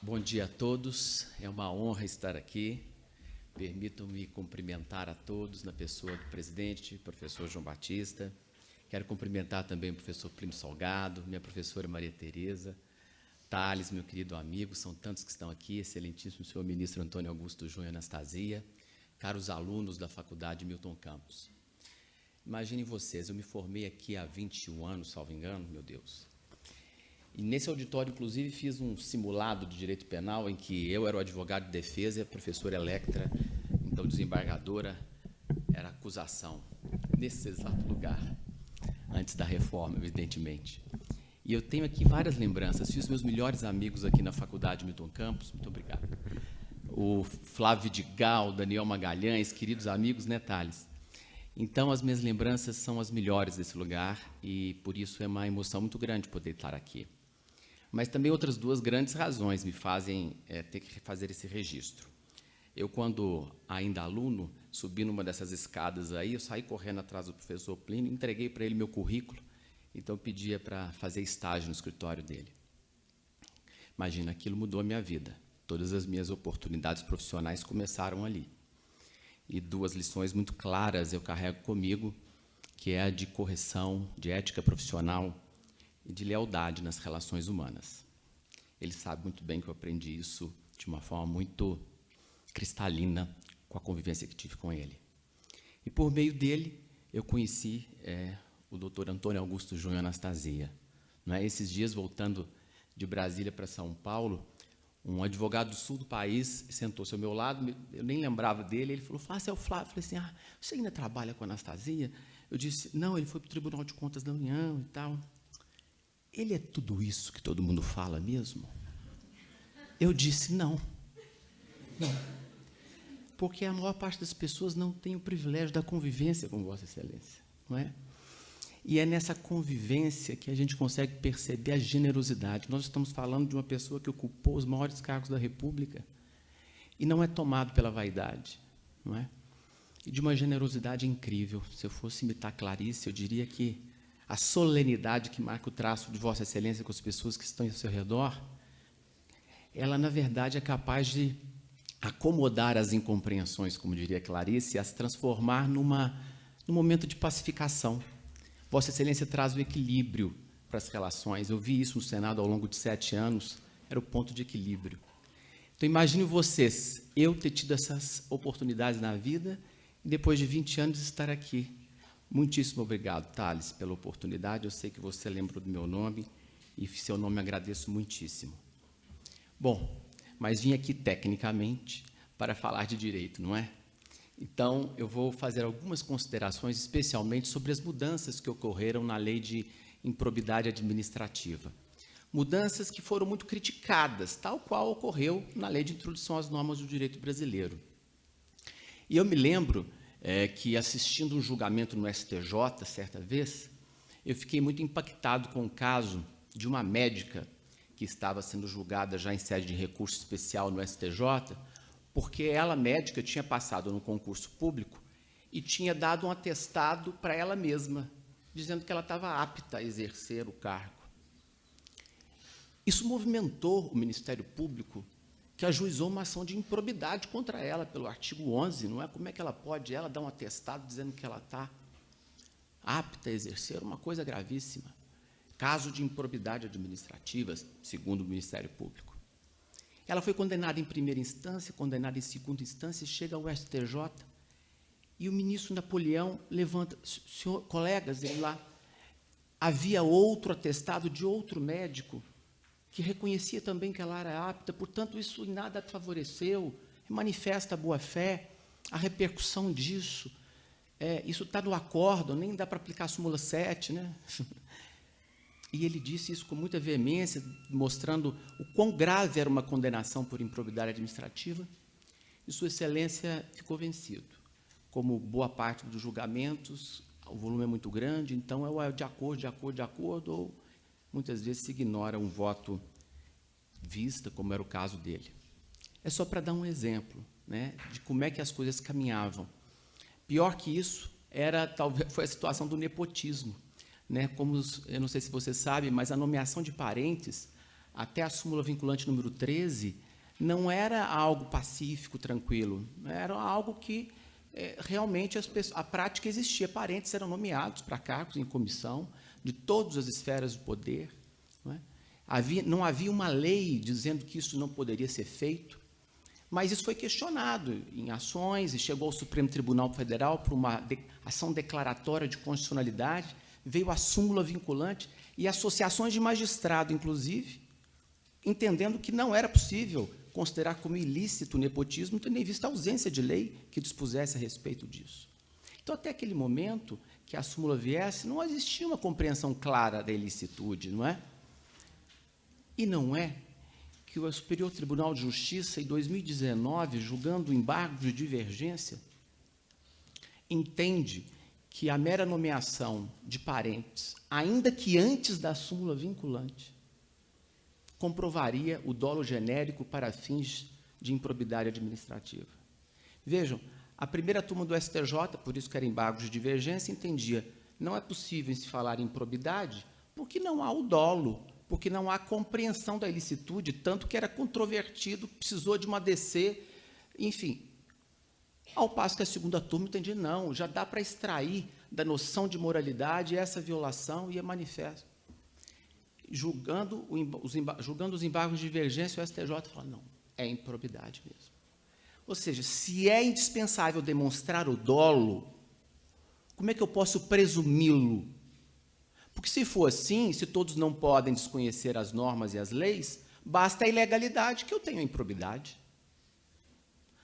Bom dia a todos, é uma honra estar aqui. Permitam-me cumprimentar a todos na pessoa do presidente, professor João Batista. Quero cumprimentar também o professor Plínio Salgado, minha professora Maria Tereza, Thales, meu querido amigo, são tantos que estão aqui, excelentíssimo senhor ministro Antônio Augusto Júnior Anastasia, caros alunos da Faculdade Milton Campos. Imaginem vocês, eu me formei aqui há 21 anos, salvo engano, meu Deus. E nesse auditório, inclusive, fiz um simulado de direito penal em que eu era o advogado de defesa e a professora Electra, então desembargadora, era a acusação, nesse exato lugar, antes da reforma, evidentemente. E eu tenho aqui várias lembranças, fiz meus melhores amigos aqui na Faculdade Milton Campos, muito obrigado. O Flávio Vidigal, Daniel Magalhães, queridos amigos, né, Thales? Então, as minhas lembranças são as melhores desse lugar e, por isso, é uma emoção muito grande poder estar aqui. Mas também outras duas grandes razões me fazem ter que fazer esse registro. Eu, quando ainda aluno, subi numa dessas escadas aí, eu saí correndo atrás do professor Plínio, entreguei para ele meu currículo, então eu pedia para fazer estágio no escritório dele. Imagina, aquilo mudou a minha vida. Todas as minhas oportunidades profissionais começaram ali. E duas lições muito claras eu carrego comigo, que é a de correção, de ética profissional e de lealdade nas relações humanas. Ele sabe muito bem que eu aprendi isso de uma forma muito cristalina com a convivência que tive com ele. E, por meio dele, eu conheci o doutor Antônio Augusto Júnior Anastasia. Não é? Esses dias, voltando de Brasília para São Paulo, um advogado do sul do país sentou-se ao meu lado, eu nem lembrava dele, ele falou, você é o Flávio? Eu falei assim, você ainda trabalha com a Anastasia? Eu disse, não, ele foi para o Tribunal de Contas da União e tal. Ele é tudo isso que todo mundo fala mesmo? Eu disse, não. Porque a maior parte das pessoas não tem o privilégio da convivência com Vossa Excelência, não é? E é nessa convivência que a gente consegue perceber a generosidade. Nós estamos falando de uma pessoa que ocupou os maiores cargos da República e não é tomado pela vaidade, não é? E de uma generosidade incrível. Se eu fosse imitar Clarice, eu diria que a solenidade que marca o traço de Vossa Excelência com as pessoas que estão ao seu redor, ela, na verdade, é capaz de acomodar as incompreensões, como diria Clarice, e as transformar num momento de pacificação. Vossa Excelência traz o equilíbrio para as relações. Eu vi isso no Senado ao longo de 7 anos, era o ponto de equilíbrio. Então, imagine vocês, eu ter tido essas oportunidades na vida e, depois de 20 anos, estar aqui. Muitíssimo obrigado, Thales, pela oportunidade. Eu sei que você lembrou do meu nome e seu nome agradeço muitíssimo. Bom, mas vim aqui tecnicamente para falar de direito, não é? Então, eu vou fazer algumas considerações, especialmente sobre as mudanças que ocorreram na lei de improbidade administrativa. Mudanças que foram muito criticadas, tal qual ocorreu na lei de introdução às normas do direito brasileiro. E eu me lembro que, assistindo um julgamento no STJ, certa vez, eu fiquei muito impactado com o caso de uma médica que estava sendo julgada já em sede de recurso especial no STJ, porque ela, médica, tinha passado no concurso público e tinha dado um atestado para ela mesma, dizendo que ela estava apta a exercer o cargo. Isso movimentou o Ministério Público, que ajuizou uma ação de improbidade contra ela, pelo artigo 11, não é? Como é que ela pode, ela dar um atestado dizendo que ela está apta a exercer? Uma coisa gravíssima. Caso de improbidade administrativa, segundo o Ministério Público. Ela foi condenada em primeira instância, condenada em segunda instância, chega ao STJ, e o ministro Napoleão levanta, senhor, colegas, ele lá, havia outro atestado de outro médico, que reconhecia também que ela era apta, portanto, isso em nada favoreceu, manifesta a boa-fé, a repercussão disso, isso está no acórdão, nem dá para aplicar a súmula 7, né? E ele disse isso com muita veemência, mostrando o quão grave era uma condenação por improbidade administrativa, e Sua Excelência ficou vencido. Como boa parte dos julgamentos, o volume é muito grande, então é de acordo, ou muitas vezes se ignora um voto vista, como era o caso dele. É só para dar um exemplo, né, de como é que as coisas caminhavam. Pior que isso, talvez foi a situação do nepotismo. Né, como eu não sei se você sabe, mas a nomeação de parentes até a súmula vinculante número 13, não era algo pacífico, tranquilo, era algo que realmente a prática existia. Parentes eram nomeados para cargos em comissão de todas as esferas do poder. Não havia uma lei dizendo que isso não poderia ser feito, mas isso foi questionado em ações e chegou ao Supremo Tribunal Federal por uma ação declaratória de constitucionalidade, veio a súmula vinculante e associações de magistrado, inclusive, entendendo que não era possível considerar como ilícito o nepotismo, tendo em vista a ausência de lei que dispusesse a respeito disso. Então, até aquele momento que a súmula viesse, não existia uma compreensão clara da ilicitude, não é? E não é que o Superior Tribunal de Justiça, em 2019, julgando o embargo de divergência, entende que a mera nomeação de parentes, ainda que antes da súmula vinculante, comprovaria o dolo genérico para fins de improbidade administrativa. Vejam, a primeira turma do STJ, por isso que era embargo de divergência, entendia não é possível se falar em improbidade porque não há o dolo, porque não há compreensão da ilicitude, tanto que era controvertido, precisou de uma DC, enfim. Ao passo que a segunda turma entendia, não, já dá para extrair da noção de moralidade essa violação e é manifesto. Julgando os embargos de divergência, o STJ fala, não, é improbidade mesmo. Ou seja, se é indispensável demonstrar o dolo, como é que eu posso presumi-lo? Porque se for assim, se todos não podem desconhecer as normas e as leis, basta a ilegalidade que eu tenho a improbidade.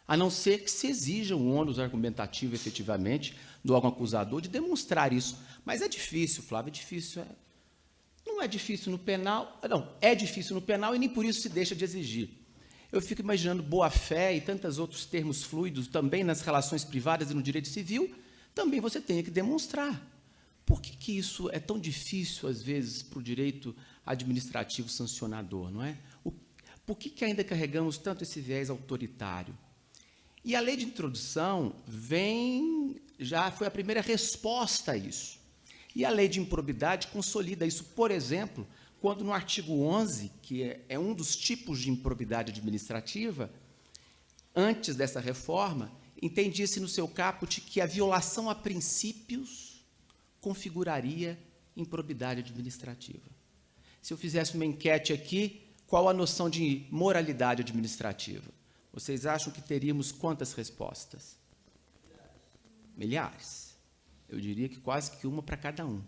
A não ser que se exija um ônus argumentativo, efetivamente, do órgão acusador de demonstrar isso. Mas é difícil, Flávio, é difícil. Não é difícil no penal, não, é difícil no penal e nem por isso se deixa de exigir. Eu fico imaginando boa-fé e tantos outros termos fluidos também nas relações privadas e no direito civil, também você tem que demonstrar. Por que isso é tão difícil, às vezes, para o direito administrativo sancionador, não é? Por que ainda carregamos tanto esse viés autoritário? E a lei de introdução já foi a primeira resposta a isso. E a lei de improbidade consolida isso, por exemplo, quando no artigo 11, que é um dos tipos de improbidade administrativa, antes dessa reforma, entendia-se no seu caput que a violação a princípios configuraria improbidade administrativa. Se eu fizesse uma enquete aqui, qual a noção de moralidade administrativa? Vocês acham que teríamos quantas respostas? Milhares. Eu diria que quase que uma para cada um.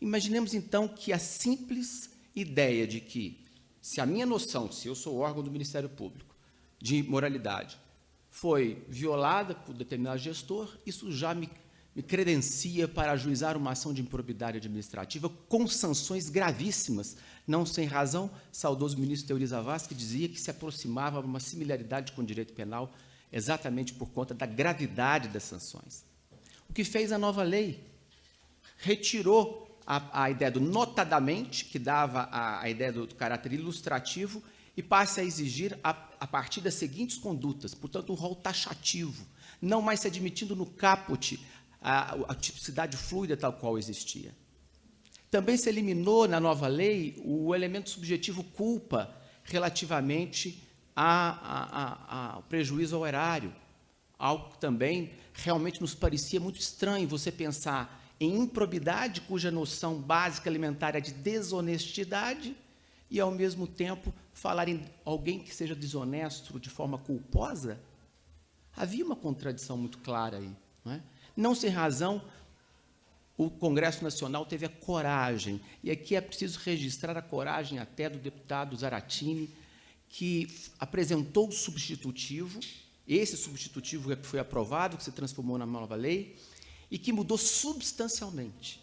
Imaginemos, então, que a simples ideia de que, se a minha noção, se eu sou órgão do Ministério Público, de moralidade, foi violada por determinado gestor, isso já me credencia para ajuizar uma ação de improbidade administrativa com sanções gravíssimas, não sem razão. Saudoso ministro Teori Zavascki que dizia que se aproximava uma similaridade com o direito penal exatamente por conta da gravidade das sanções. O que fez a nova lei? Retirou a ideia do notadamente, que dava a ideia do caráter ilustrativo, e passa a exigir, a partir das seguintes condutas, portanto, um rol taxativo, não mais se admitindo no caput a tipicidade fluida tal qual existia. Também se eliminou na nova lei o elemento subjetivo culpa relativamente ao prejuízo ao erário, algo que também realmente nos parecia muito estranho você pensar em improbidade cuja noção básica elementar é de desonestidade e, ao mesmo tempo, falar em alguém que seja desonesto de forma culposa. Havia uma contradição muito clara aí, não é? Não sem razão, o Congresso Nacional teve a coragem, e aqui é preciso registrar a coragem até do deputado Zaratini, que apresentou o substitutivo, esse substitutivo que foi aprovado, que se transformou na nova lei, e que mudou substancialmente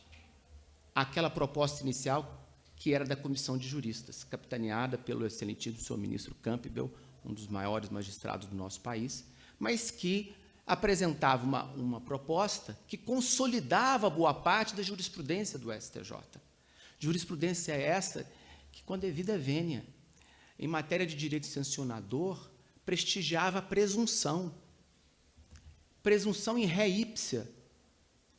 aquela proposta inicial, que era da Comissão de Juristas, capitaneada pelo excelentíssimo senhor ministro Campbell, um dos maiores magistrados do nosso país, mas que apresentava uma proposta que consolidava boa parte da jurisprudência do STJ. Jurisprudência essa que, com a devida vênia, em matéria de direito sancionador, prestigiava a presunção. Presunção in re ipsa,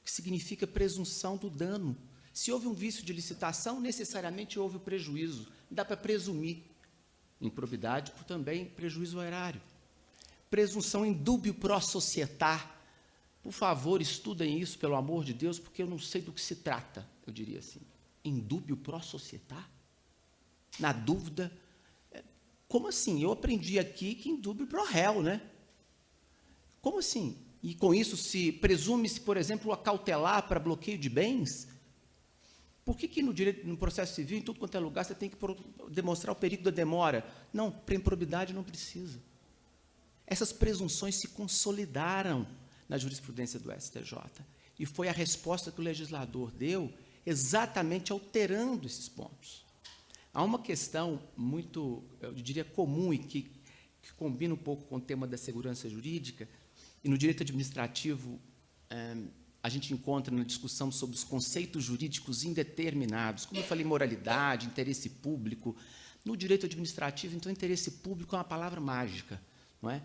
que significa presunção do dano. Se houve um vício de licitação, necessariamente houve o prejuízo. Dá para presumir improbidade por também prejuízo ao erário. Presunção in dubio pro società. Por favor, estudem isso, pelo amor de Deus, porque eu não sei do que se trata, eu diria assim. In dubio pro società? Na dúvida. Como assim? Eu aprendi aqui que in dubio pro réu, né? Como assim? E com isso se presume-se, por exemplo, a cautelar para bloqueio de bens? Por que no direito, no processo civil, em tudo quanto é lugar, você tem que demonstrar o perigo da demora? Não, para improbidade não precisa. Essas presunções se consolidaram na jurisprudência do STJ. E foi a resposta que o legislador deu, exatamente alterando esses pontos. Há uma questão muito, eu diria, comum e que combina um pouco com o tema da segurança jurídica, e no direito administrativo, a gente encontra na discussão sobre os conceitos jurídicos indeterminados, como eu falei, moralidade, interesse público. No direito administrativo, então, interesse público é uma palavra mágica, não é?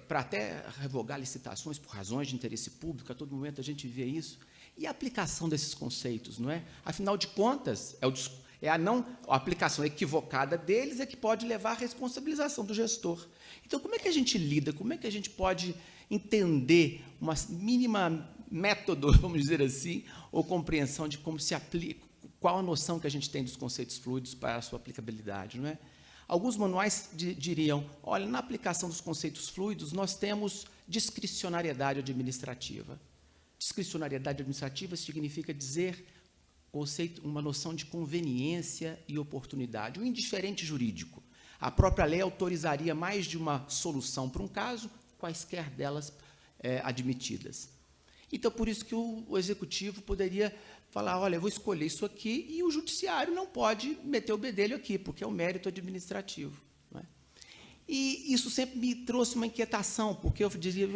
Para até revogar licitações por razões de interesse público, a todo momento a gente vê isso. E a aplicação desses conceitos, não é? Afinal de contas, a aplicação equivocada deles é que pode levar à responsabilização do gestor. Então, como é que a gente lida? Como é que a gente pode entender uma mínima método, vamos dizer assim, ou compreensão de como se aplica, qual a noção que a gente tem dos conceitos fluidos para a sua aplicabilidade, não é? Alguns manuais diriam, olha, na aplicação dos conceitos fluidos, nós temos discricionariedade administrativa. Discricionariedade administrativa significa dizer uma noção de conveniência e oportunidade, um indiferente jurídico. A própria lei autorizaria mais de uma solução para um caso, quaisquer delas admitidas. Então, por isso que o executivo poderia falar, olha, eu vou escolher isso aqui, e o judiciário não pode meter o bedelho aqui, porque é um mérito administrativo. Não é? E isso sempre me trouxe uma inquietação, porque eu dizia,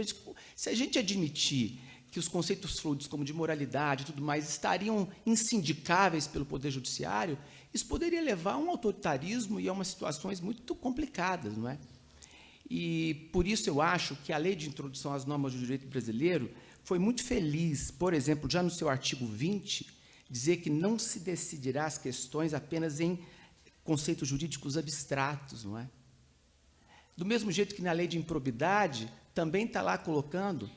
se a gente admitir que os conceitos fluidos, como de moralidade e tudo mais, estariam insindicáveis pelo Poder Judiciário, isso poderia levar a um autoritarismo e a umas situações muito complicadas, não é? E, por isso, eu acho que a Lei de Introdução às Normas do Direito Brasileiro foi muito feliz, por exemplo, já no seu artigo 20, dizer que não se decidirá as questões apenas em conceitos jurídicos abstratos, não é? Do mesmo jeito que na Lei de Improbidade, também está lá colocando,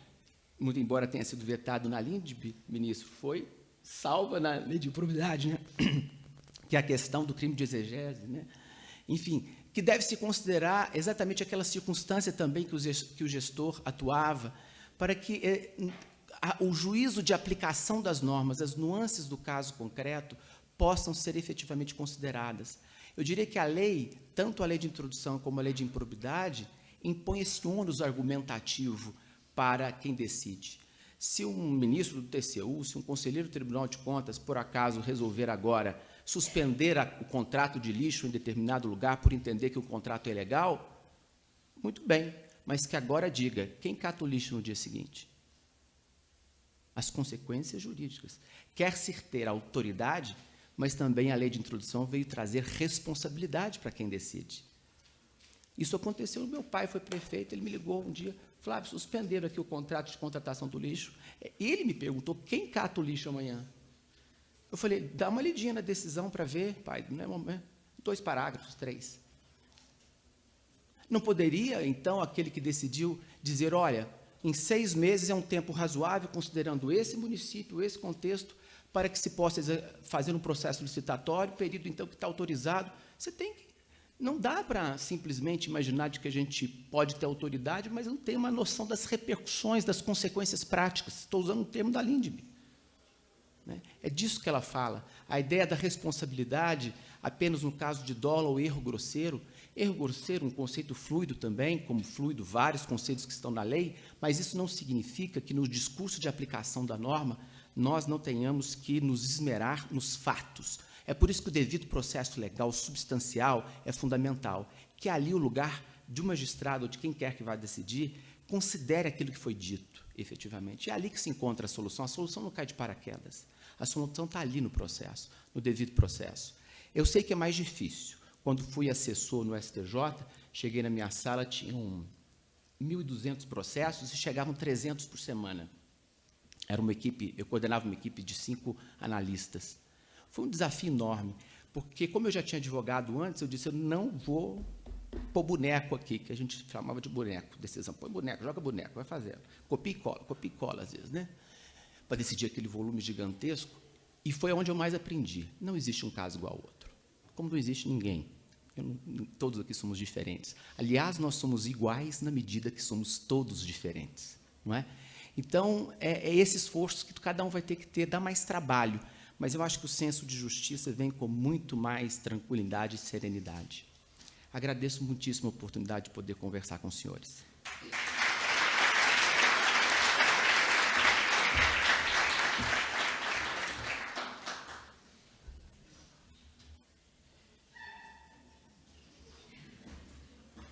muito embora tenha sido vetado na LINDB, ministro, foi salva na Lei de Improbidade, né? Que é a questão do crime de exegese, né? Enfim, que deve se considerar exatamente aquela circunstância também que o gestor atuava, para que o juízo de aplicação das normas, as nuances do caso concreto, possam ser efetivamente consideradas. Eu diria que a lei, tanto a lei de introdução como a lei de improbidade, impõe esse ônus argumentativo para quem decide. Se um ministro do TCU, se um conselheiro do Tribunal de Contas, por acaso, resolver agora suspender o contrato de lixo em determinado lugar por entender que o contrato é legal, muito bem, mas que agora diga, quem cata o lixo no dia seguinte? As consequências jurídicas. Quer-se ter autoridade, mas também a lei de introdução veio trazer responsabilidade para quem decide. Isso aconteceu, meu pai foi prefeito, ele me ligou um dia, Flávio, suspenderam aqui o contrato de contratação do lixo. Ele me perguntou, quem cata o lixo amanhã? Eu falei, dá uma lidinha na decisão para ver, pai, não é 2 parágrafos, 3. Não poderia, então, aquele que decidiu dizer, olha, em 6 meses é um tempo razoável, considerando esse município, esse contexto, para que se possa fazer um processo licitatório, período, então, que está autorizado. Você tem que... Não dá para simplesmente imaginar de que a gente pode ter autoridade, mas não tem uma noção das repercussões, das consequências práticas. Estou usando um termo da LINDB. É disso que ela fala. A ideia da responsabilidade, apenas no caso de dolo ou erro grosseiro, um conceito fluido também, como fluido vários conceitos que estão na lei, mas isso não significa que no discurso de aplicação da norma nós não tenhamos que nos esmerar nos fatos. É por isso que o devido processo legal substancial é fundamental, que é ali o lugar de um magistrado ou de quem quer que vá decidir, considere aquilo que foi dito, efetivamente. É ali que se encontra a solução não cai de paraquedas. A solução está ali no processo, no devido processo. Eu sei que é mais difícil. Quando fui assessor no STJ, cheguei na minha sala, tinham 1.200 processos e chegavam 300 por semana. eu coordenava uma equipe de 5 analistas. Foi um desafio enorme, porque, como eu já tinha advogado antes, eu disse, eu não vou pôr boneco aqui, que a gente chamava de boneco, decisão. Põe boneco, joga boneco, vai fazer. Copia e cola, às vezes, né? Para decidir aquele volume gigantesco. E foi onde eu mais aprendi. Não existe um caso igual ao outro. Como não existe ninguém. Todos aqui somos diferentes. Aliás, nós somos iguais na medida que somos todos diferentes. Não é? Então, é esse esforço que cada um vai ter que ter, dá mais trabalho. Mas eu acho que o senso de justiça vem com muito mais tranquilidade e serenidade. Agradeço muitíssimo a oportunidade de poder conversar com os senhores.